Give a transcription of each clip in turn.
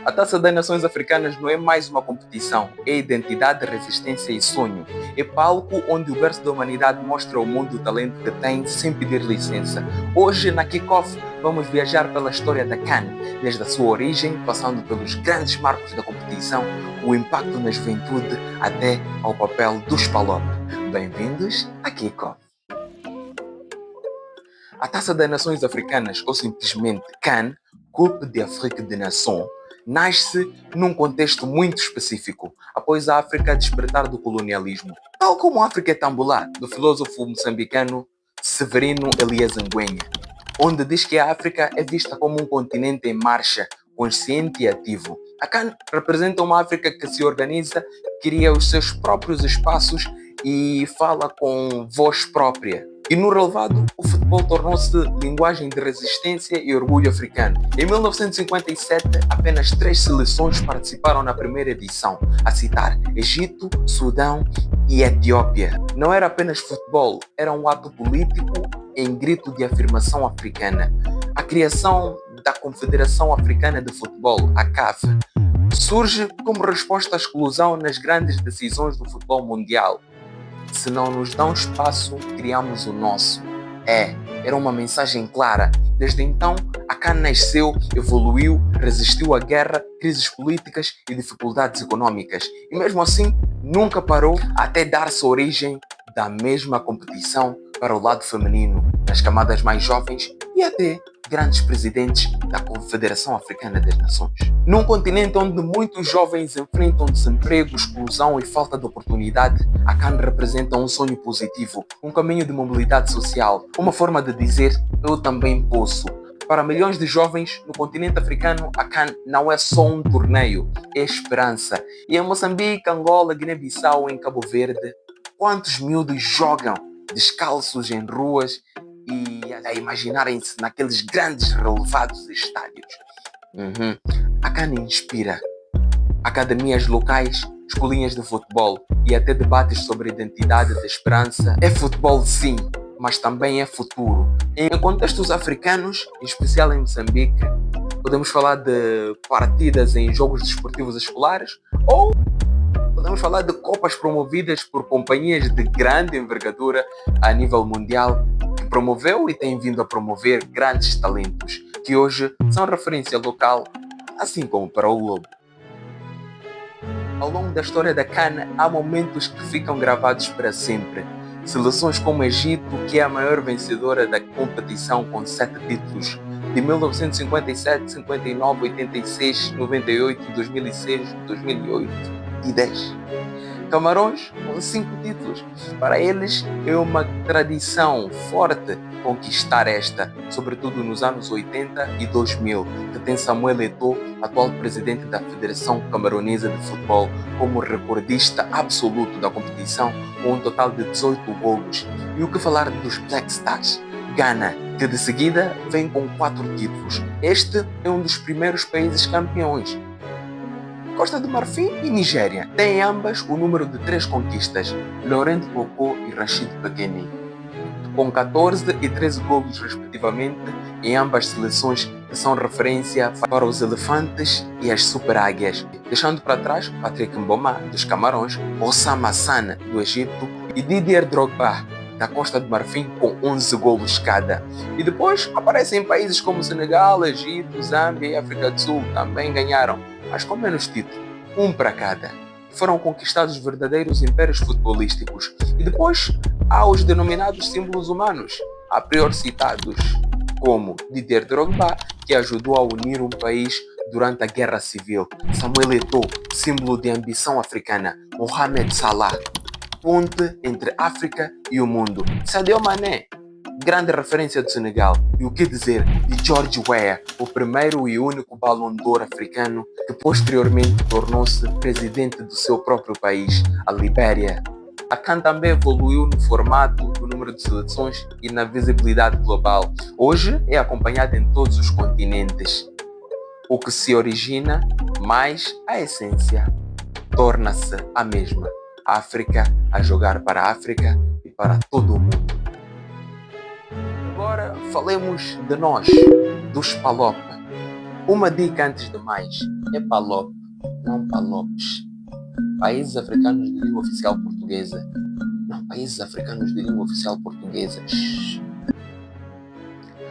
A Taça das Nações Africanas não é mais uma competição, é identidade, resistência e sonho. É palco onde o berço da humanidade mostra ao mundo o talento que tem sem pedir licença. Hoje, na Kickoff, vamos viajar pela história da CAN, desde a sua origem, passando pelos grandes marcos da competição, o impacto na juventude, até ao papel dos Palop. Bem-vindos a Kickoff. A Taça das Nações Africanas, ou simplesmente CAN, Coupe d'Afrique des Nations, nasce num contexto muito específico, após a África despertar do colonialismo. Tal como a África é Tambulá, do filósofo moçambicano Severino Elias Ngwenha, onde diz que a África é vista como um continente em marcha, consciente e ativo. A CAN representa uma África que se organiza, cria os seus próprios espaços e fala com voz própria. E no relevado, o futebol tornou-se linguagem de resistência e orgulho africano. Em 1957, apenas 3 seleções participaram na primeira edição, a citar Egito, Sudão e Etiópia. Não era apenas futebol, era um ato político em grito de afirmação africana. A criação da Confederação Africana de Futebol, a CAF, surge como resposta à exclusão nas grandes decisões do futebol mundial. Se não nos dão espaço, criamos o nosso. Era uma mensagem clara. Desde então, a CAN nasceu, evoluiu, resistiu à guerra, crises políticas e dificuldades econômicas. E mesmo assim, nunca parou até dar-se origem da mesma competição para o lado feminino, nas camadas mais jovens e até grandes presidentes da Confederação Africana das Nações. Num continente onde muitos jovens enfrentam desemprego, exclusão e falta de oportunidade, a CAN representa um sonho positivo, um caminho de mobilidade social, uma forma de dizer eu também posso. Para milhões de jovens no continente africano, a CAN não é só um torneio, é esperança. E em Moçambique, Angola, Guiné-Bissau, em Cabo Verde, quantos miúdos jogam descalços em ruas e a imaginarem-se naqueles grandes relevados estádios. A CAN inspira. Academias locais, escolinhas de futebol e até debates sobre identidade de esperança. É futebol sim, mas também é futuro. Em contextos africanos, em especial em Moçambique, podemos falar de partidas em jogos desportivos escolares ou podemos falar de copas promovidas por companhias de grande envergadura a nível mundial que promoveu e tem vindo a promover grandes talentos que hoje são referência local, assim como para o globo. Ao longo da história da CAN, há momentos que ficam gravados para sempre. Seleções como o Egito, que é a maior vencedora da competição com 7 títulos, de 1957, 59, 86, 98, 2006, 2008 e 10. Camarões com 5 títulos. Para eles é uma tradição forte conquistar esta, sobretudo nos anos 80 e 2000, que tem Samuel Eto'o, atual presidente da Federação Camaronesa de Futebol, como recordista absoluto da competição, com um total de 18 golos. E o que falar dos Black Stars? Ghana, que de seguida vem com 4 títulos. Este é um dos primeiros países campeões. Costa do Marfim e Nigéria têm ambas o número de 3 conquistas, Laurent Gbagbo e Rashid Bekene, com 14 e 13 golos respectivamente em ambas seleções que são referência para os elefantes e as super águias, deixando para trás Patrick Mboma, dos Camarões, Osama Sane, do Egito e Didier Drogba, da Costa do Marfim, com 11 golos cada. E depois aparecem países como Senegal, Egito, Zâmbia e África do Sul, também ganharam, mas com menos título, um para cada. Foram conquistados verdadeiros impérios futebolísticos. E depois há os denominados símbolos humanos, a priori citados, como Didier Drogba, que ajudou a unir um país durante a Guerra Civil, Samuel Eto'o, símbolo de ambição africana, Mohamed Salah, ponte entre África e o mundo, Sadio Mané, grande referência do Senegal, e o que dizer de George Weah, o primeiro e único Ballon d'Or africano que posteriormente tornou-se presidente do seu próprio país, a Libéria. A CAN também evoluiu no formato, no número de seleções e na visibilidade global. Hoje é acompanhada em todos os continentes, o que se origina, mas a essência torna-se a mesma. África a jogar para a África e para todo o mundo. Agora falemos de nós, dos Palop. Uma dica antes de mais, é PALOP, não PALOPes. Países africanos de língua oficial portuguesa. Não, países africanos de língua oficial portuguesa.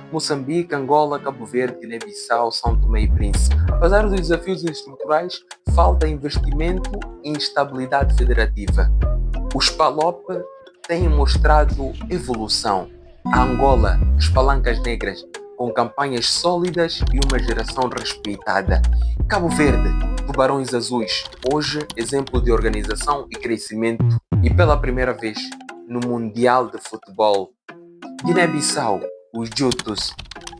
Moçambique, Angola, Cabo Verde, Guiné-Bissau, São Tomé e Príncipe. Apesar dos desafios estruturais, falta investimento e instabilidade federativa. Os PALOP têm mostrado evolução. A Angola, as Palancas Negras, com campanhas sólidas e uma geração respeitada. Cabo Verde, Tubarões Azuis, hoje exemplo de organização e crescimento. E pela primeira vez no Mundial de Futebol. Guiné-Bissau, os Jutos,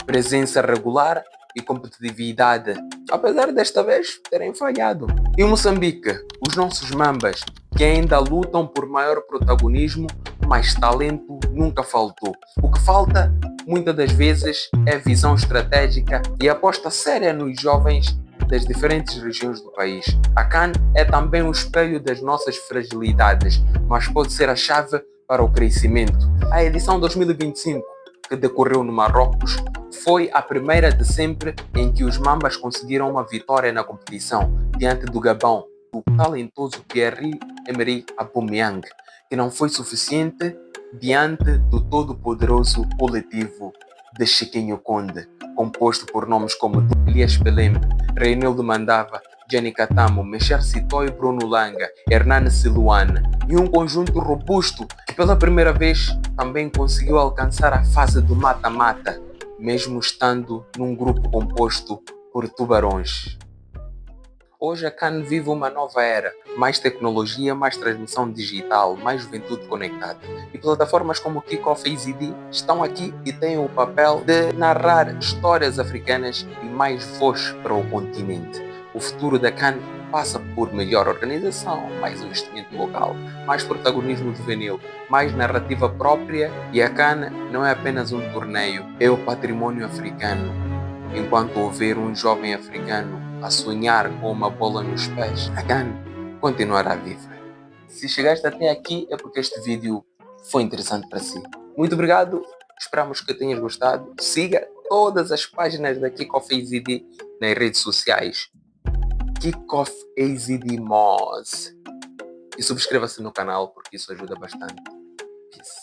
presença regular e competitividade, apesar desta vez terem falhado. E Moçambique, os nossos Mambas, que ainda lutam por maior protagonismo, mas talento nunca faltou. O que falta, muitas das vezes, é visão estratégica e aposta séria nos jovens das diferentes regiões do país. A CAN é também um espelho das nossas fragilidades, mas pode ser a chave para o crescimento. A edição 2025, que decorreu no Marrocos, foi a primeira de sempre em que os Mambas conseguiram uma vitória na competição, diante do Gabão, do talentoso Pierre-Emerick Aubameyang, que não foi suficiente diante do todo-poderoso coletivo de Chiquinho Conde, composto por nomes como Elias Pelem, Reinildo Mandava, Jenny Katamo, Mexer Sitó e Bruno Langa, Hernani Siluane, e um conjunto robusto que pela primeira vez também conseguiu alcançar a fase do mata-mata, mesmo estando num grupo composto por tubarões. Hoje a CAN vive uma nova era, mais tecnologia, mais transmissão digital, mais juventude conectada. E plataformas como o Kickoff AZD estão aqui e têm o papel de narrar histórias africanas e mais voz para o continente. O futuro da CAN passa por melhor organização, mais investimento local, mais protagonismo juvenil, mais narrativa própria, e a CAN não é apenas um torneio, é o patrimônio africano. Enquanto houver um jovem africano a sonhar com uma bola nos pés, a CAN continuará viva. Se chegaste até aqui é porque este vídeo foi interessante para si. Muito obrigado, esperamos que tenhas gostado. Siga todas as páginas da Kickoff AZD nas redes sociais. Kickoff AZD Moz. E subscreva-se no canal porque isso ajuda bastante. Peace.